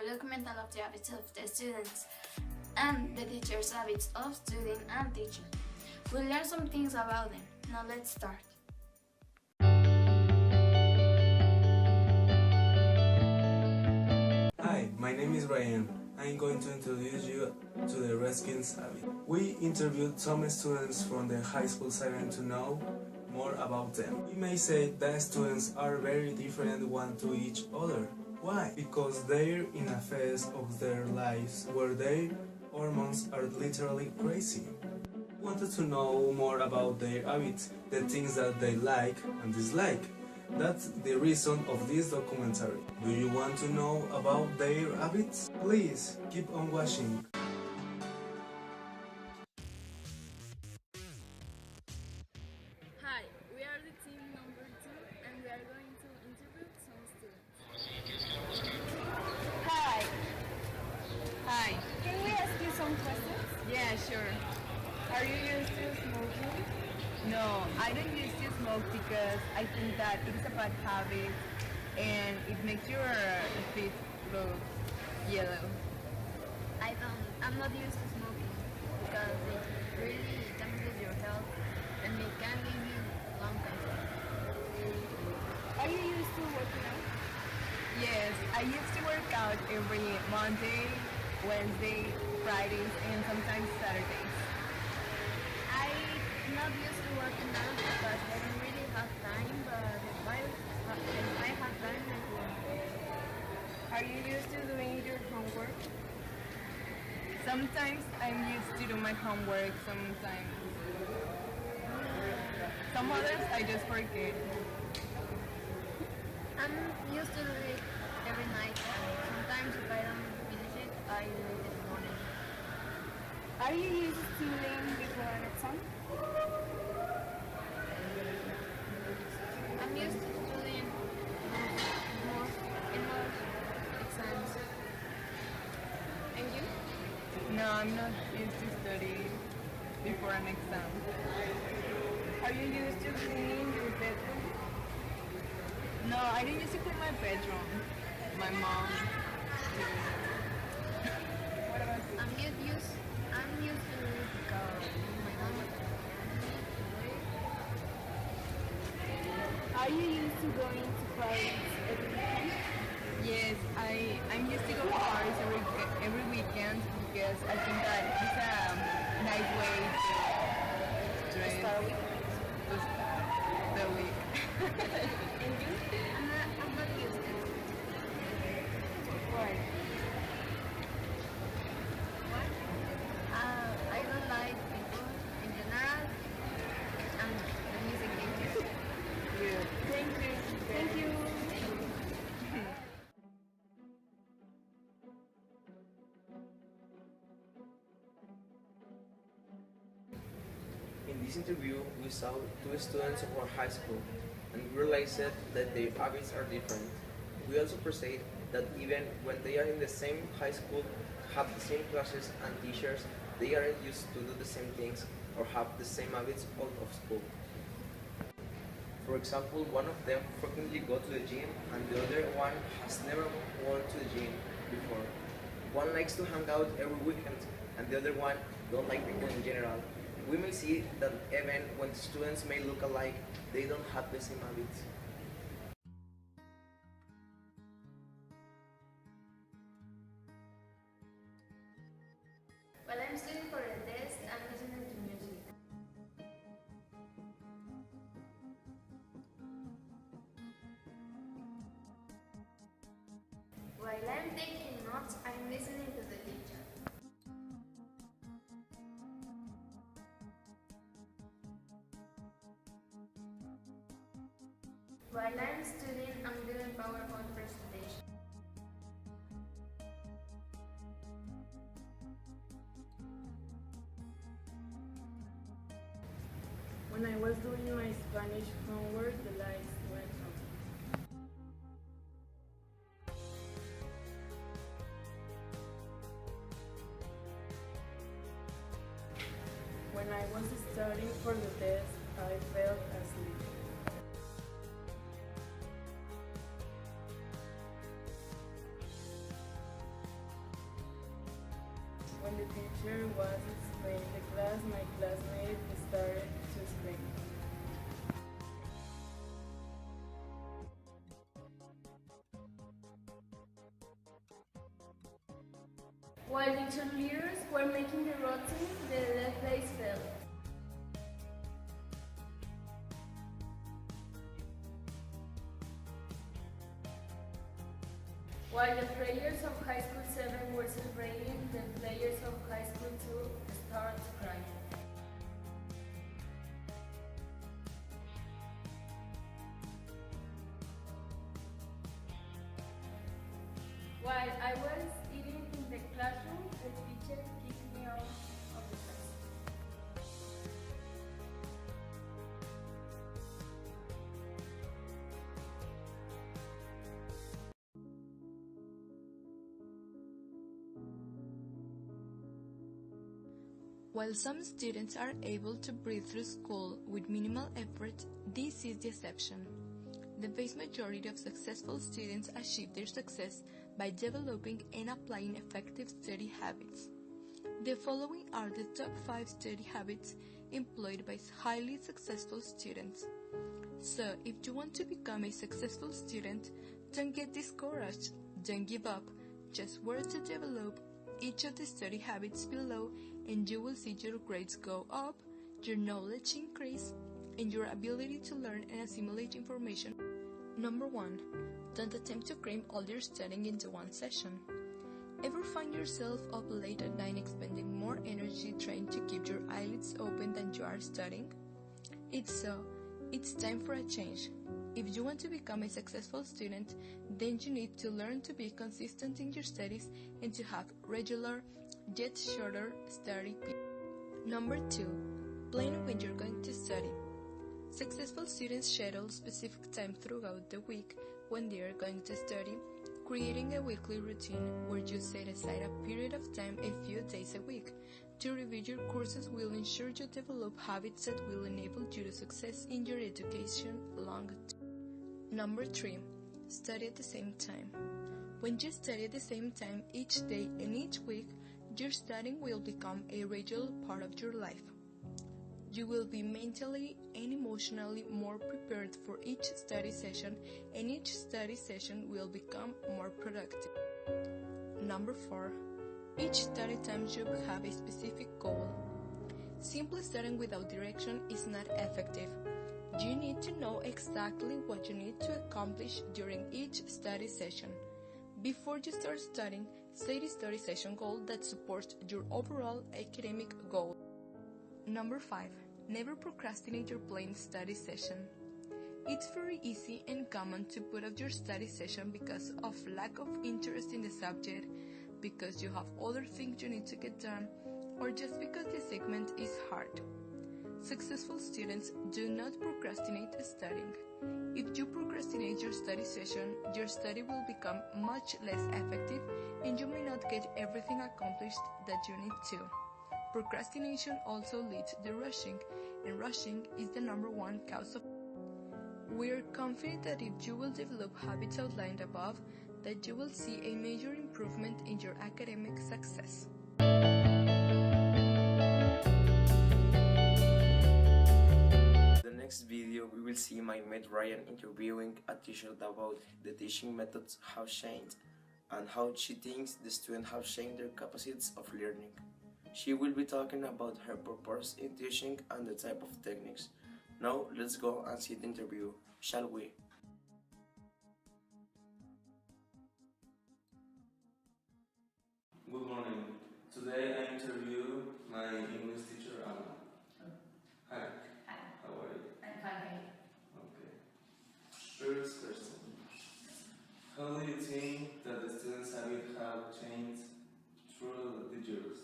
documental of the habits of the students and the teachers' habits of studying and teaching. We'll learn some things about them. Now let's start. Hi, my name is Ryan. I'm going to introduce you to the Redskins habit. We interviewed some students from the high school setting to know more about them. We may say that students are very different one to each other. Why? Because they're in a phase of their lives where their hormones are literally crazy. We wanted to know more about their habits, the things that they like and dislike. That's the reason of this documentary. Do you want to know about their habits? Please keep on watching. Hi, we are the team number 2 and we are going to interview some students. Hi. Hi. Can we ask you some questions? Yeah, sure. Are you used to smoking? No, I don't used to smoke because I think that it is a bad habit and it makes your feet look yellow. I'm not used to smoking because it really damages your health and it can give you lung cancer. Are you used to working out? Yes, I used to work out every Monday, Wednesday, Fridays, and sometimes Saturdays. I'm not used to working out because I don't really have time, but if I have time, I do. Are you used to doing your homework? Sometimes I'm used to do my homework, sometimes. Some others I just forget. I'm used to do it every night, and sometimes if I don't finish it, I do it in the morning. Are you used to studying before an exam? I'm used to studying in most exams. And you? No, I'm not used to study before an exam. Are you used to cleaning your bedroom? No, I didn't used to clean my bedroom. My mom. What about you? I'm used to it because my mom was Are you used to going to parties every weekend? Yes, I'm used to go to parties every weekend because I think that it's a nice way to Start with? start the week. And you? I'm not used to it. Why? What? I don't like people in general and the music they do. Good. Thank you. Thank you. In this interview, we saw two students of our high school and realized that their habits are different. We also perceived that even when they are in the same high school, have the same classes and teachers, they aren't used to do the same things or have the same habits out of school. For example, one of them frequently go to the gym and the other one has never gone to the gym before. One likes to hang out every weekend and the other one don't like people in general. We may see that even when students may look alike, they don't have the same habits. While I'm studying for a test, I'm listening to music. While I'm taking notes, I'm listening to the teacher. While I'm studying, I'm doing PowerPoint presentation. When I was doing my Spanish homework, the lights went on. When I was studying for the test, I fell asleep. teacher was explaining the class, my classmate started to scream. While the cheerleaders were making the routine, the left place fell. While the players of High School 7 were celebrating, the players of High School 2 started crying. While I was eating in the classroom, the teacher kicked me out of the class. While some students are able to breathe through school with minimal effort, this is the exception. The vast majority of successful students achieve their success by developing and applying effective study habits. The following are the top 5 study habits employed by highly successful students. So, if you want to become a successful student, don't get discouraged, don't give up, just work to develop each of the study habits below and you will see your grades go up, your knowledge increase, and your ability to learn and assimilate information. Number 1. Don't attempt to cram all your studying into one session. Ever find yourself up late at night expending more energy trying to keep your eyelids open than you are studying? If so, it's time for a change. If you want to become a successful student, then you need to learn to be consistent in your studies and to have regular, yet shorter study periods. Number 2. Plan when you're going to study. Successful students schedule specific time throughout the week when they are going to study, creating a weekly routine where you set aside a period of time a few days a week. To review your courses will ensure you develop habits that will enable you to success in your education long term. Number 3. Study at the same time. When you study at the same time each day and each week, your studying will become a regular part of your life. You will be mentally and emotionally more prepared for each study session, and each study session will become more productive. Number 4. Each study time should have a specific goal. Simply studying without direction is not effective. You need to know exactly what you need to accomplish during each study session. Before you start studying, set a study session goal that supports your overall academic goal. Number 5. Never procrastinate your planned study session. It's very easy and common to put off your study session because of lack of interest in the subject, because you have other things you need to get done, or just because the segment is hard. Successful students do not procrastinate studying. If you procrastinate your study session, your study will become much less effective and you may not get everything accomplished that you need to. Procrastination also leads to rushing, and rushing is the number 1 cause of. We are confident that if you will develop habits outlined above, that you will see a major improvement in your academic success. Next video we will see my mate Ryan interviewing a teacher about the teaching methods have changed and how she thinks the students have changed their capacities of learning. She will be talking about her purpose in teaching and the type of techniques. Now let's go and see the interview, shall we? Good morning. Today I interview my English teacher, Anna. Hi. Hi. How are you? I'm fine. Okay. First question. How do you think that the students' habits have changed through the years?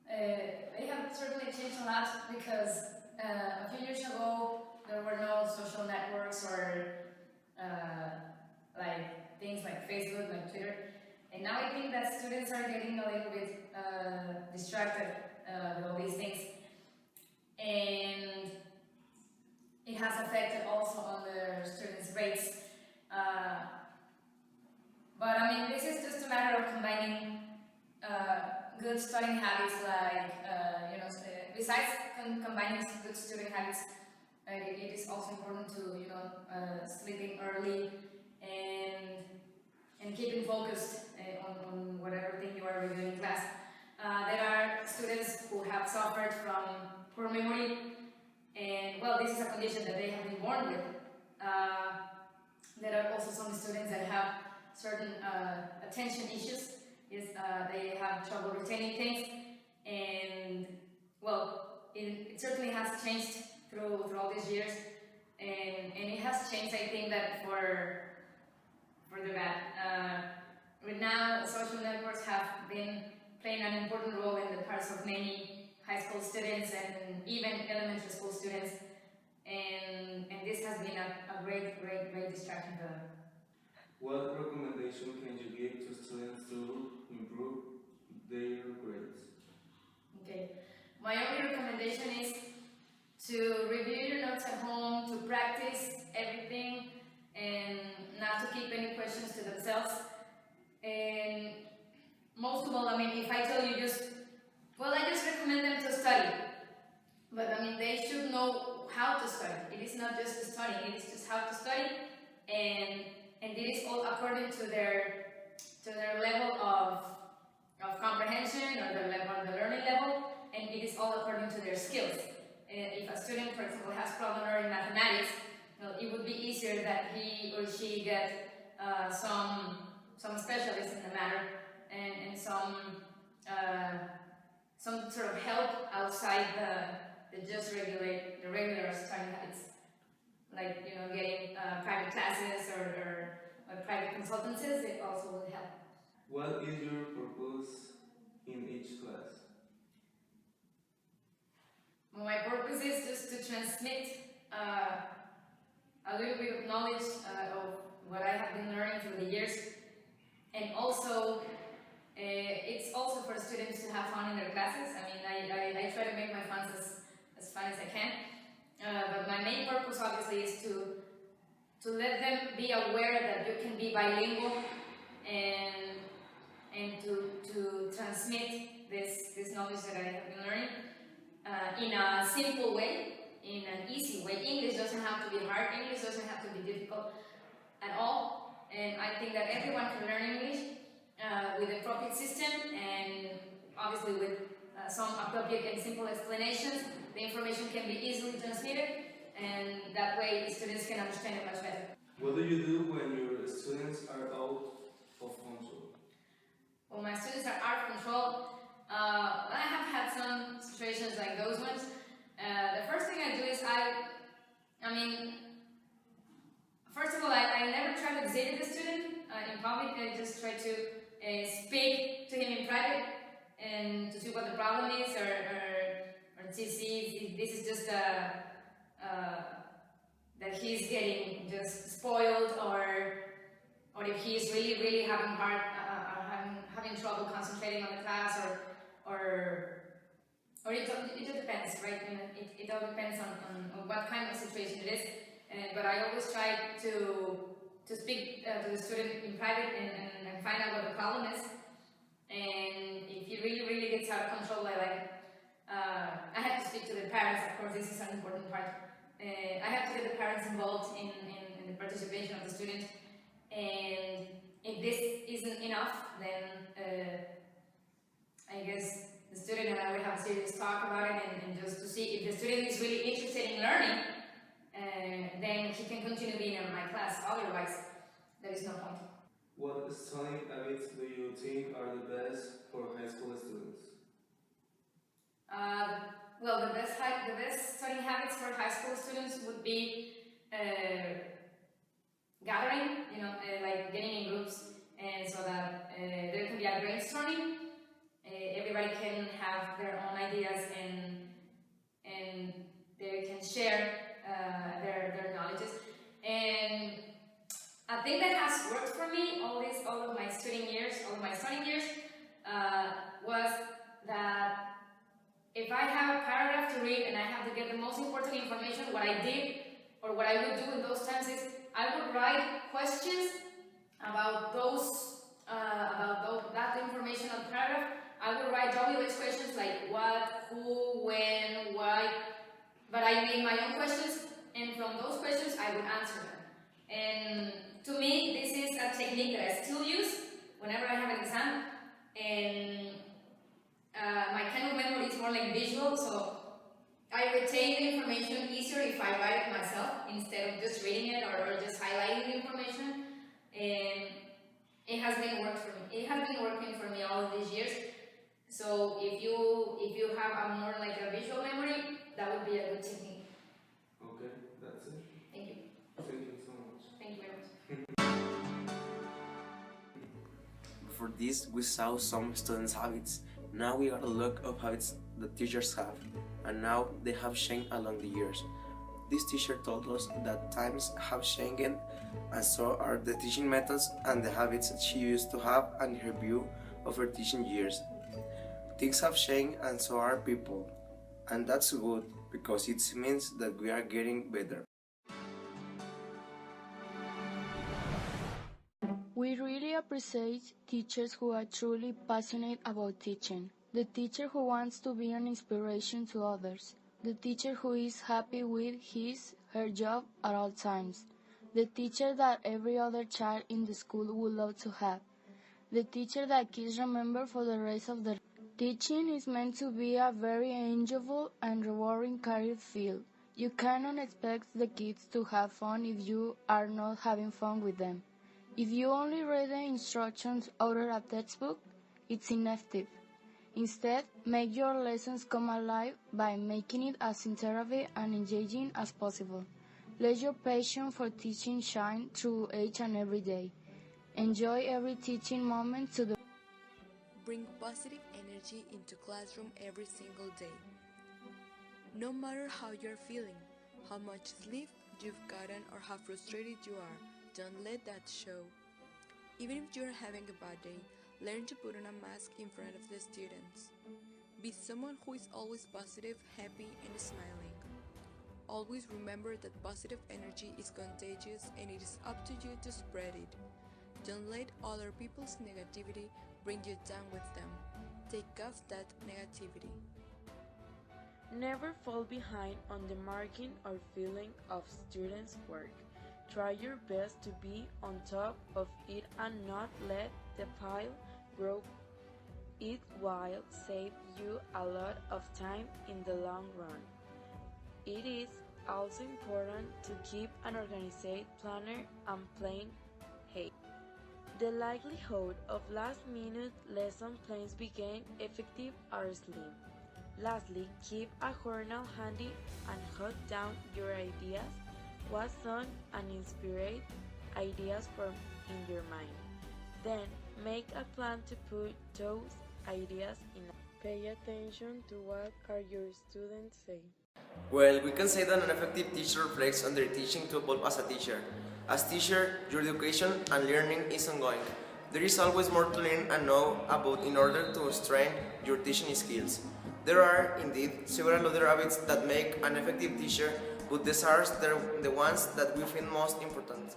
They have certainly changed a lot because a few years ago there were no social networks or like things like Facebook, like Twitter, and now I think that students are getting a little bit distracted with all these things, and it has affected also on the students' grades. But I mean, this is just a matter of combining good studying habits, like besides combining good studying habits, it is also important to sleeping early and keeping focused on whatever thing you are reviewing in class. There are students who have suffered from poor memory, and well, this is a condition that they have been born with. There are also some students that have certain attention issues. Yes, they have trouble retaining things, and well, it certainly has changed through all these years, and it has changed. I think that for the bad. Right now, social networks have been playing an important role in the parts of many high school students and even elementary school students, and this has been a great distraction for them. What recommendation can you give to students to improve their grades? Okay, my only recommendation is to review your notes at home, to practice everything, and not to keep any questions to themselves. And most of all, I mean, if I tell you I just recommend them to study. But I mean, they should know how to study. It is not just studying, it is just how to study, and it is all according to their level of comprehension or the learning level, and it is all according to their skills. If a student, for example, has problem learning mathematics, well, it would be easier that he or she get some specialists in the matter and some sort of help outside the just regular studying habits, like getting private classes or private consultancies. It also would help. What is your purpose in each class? Well, my purpose is just to transmit a little bit of knowledge of what I have been learning through the years, and also it's also for students to have fun in their classes. I mean, I try to make my fun as fun as I can, but my main purpose obviously is to let them be aware that you can be bilingual and to transmit this knowledge that I have been learning in a simple way, in an easy way. English doesn't have to be hard, English doesn't have to be difficult at all, and I think that everyone can learn English with a appropriate system, and obviously with some appropriate and simple explanations. The information can be easily transmitted, and that way students can understand it much better. What do you do when your students are out of control? When my students are out of control, I have had some situations like those ones. The first thing I do is I mean, first of all, I never try to exhibit the student in public. I just try to speak to him in private and to see what the problem is, or to see if this is just that he's getting just spoiled, or if he's really having having trouble concentrating on the class, or it just depends, right? It all depends on what kind of situation it is. But I always try to speak to the student in private and find out what the problem is. And if he really gets out of control, I have to speak to the parents. Of course, this is an important part. I have to get the parents involved in the participation of the student. And if this isn't enough, then I guess the student and I will have a serious talk about it, and just to see if the student is really interested in learning, then he can continue being in my class. Otherwise, there is no point. What studying habits do you think are the best for high school students? Well, the best studying habits for high school students would be gathering, like getting in groups, and so that there can be a brainstorming. Everybody can have their own ideas, and they can share their knowledges. And a thing that has worked for me all of my studying years, was that if I have a paragraph to read and I have to get the most important information, what I did or what I would do in those times is I would write questions about that information on the paragraph, I would write WH questions like what, who, when, why, but I made my own questions, and from those questions I would answer them. And to me, this is a technique that I still use whenever I have an exam, and my kind of memory is more like visual, so I retain the information easier if I write it myself instead of just reading it or just highlighting the information. And it has been working for me all these years. So if you have a more like a visual memory, that would be a good technique. Okay, that's it. Thank you. Thank you so much. Thank you very much. For this, we saw some students' habits. Now we got a look of habits the teachers have, and now they have changed along the years. This teacher told us that times have changed, and so are the teaching methods and the habits that she used to have and her view of her teaching years. Things have changed, and so are people, and that's good because it means that we are getting better. We really appreciate teachers who are truly passionate about teaching. The teacher who wants to be an inspiration to others. The teacher who is happy with her job at all times. The teacher that every other child in the school would love to have. The teacher that kids remember for the rest of their life. Teaching is meant to be a very enjoyable and rewarding career field. You cannot expect the kids to have fun if you are not having fun with them. If you only read the instructions out of a textbook, it's ineffective. Instead, make your lessons come alive by making it as interactive and engaging as possible. Let your passion for teaching shine through each and every day. Enjoy every teaching moment to the Bring positive energy into classroom every single day. No matter how you're feeling, how much sleep you've gotten or how frustrated you are, don't let that show. Even if you're having a bad day, learn to put on a mask in front of the students. Be someone who is always positive, happy, and smiling. Always remember that positive energy is contagious and it is up to you to spread it. Don't let other people's negativity bring you down with them. Take off that negativity. Never fall behind on the marking or filling of students' work. Try your best to be on top of it and not let the pile grow. It will save you a lot of time in the long run. It is also important to keep an organized planner and plan ahead. The likelihood of last-minute lesson plans became effective are slim. Lastly, keep a journal handy and jot down your ideas, what's on and inspire ideas from in your mind. Then, make a plan to put those ideas in. Pay attention to what are your students saying. Well, we can say that an effective teacher reflects on their teaching to evolve as a teacher. As teacher, your education and learning is ongoing. There is always more to learn and know about in order to strengthen your teaching skills. There are, indeed, several other habits that make an effective teacher, but these are the ones that we find most important.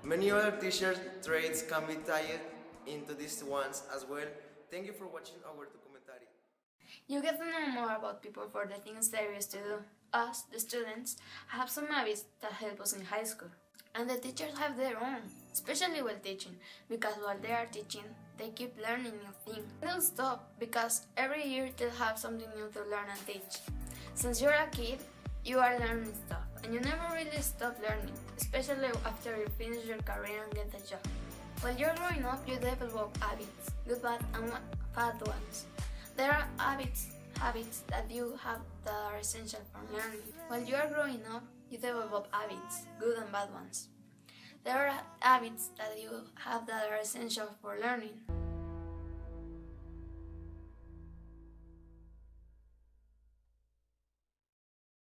Many other teacher traits can be tied into these ones as well. Thank you for watching our documentary. You get to know more about people for the things they used to do. Us, the students, have some habits that help us in high school. And the teachers have their own, especially while teaching, because while they are teaching, they keep learning new things. They don't stop, because every year they'll have something new to learn and teach. Since you're a kid, you are learning stuff, and you never really stop learning, especially after you finish your career and get a job. While you're growing up, you develop habits, good, bad, and bad ones. There are habits that you have that are essential for learning. While you are growing up, you develop habits, good and bad ones. There are habits that you have that are essential for learning.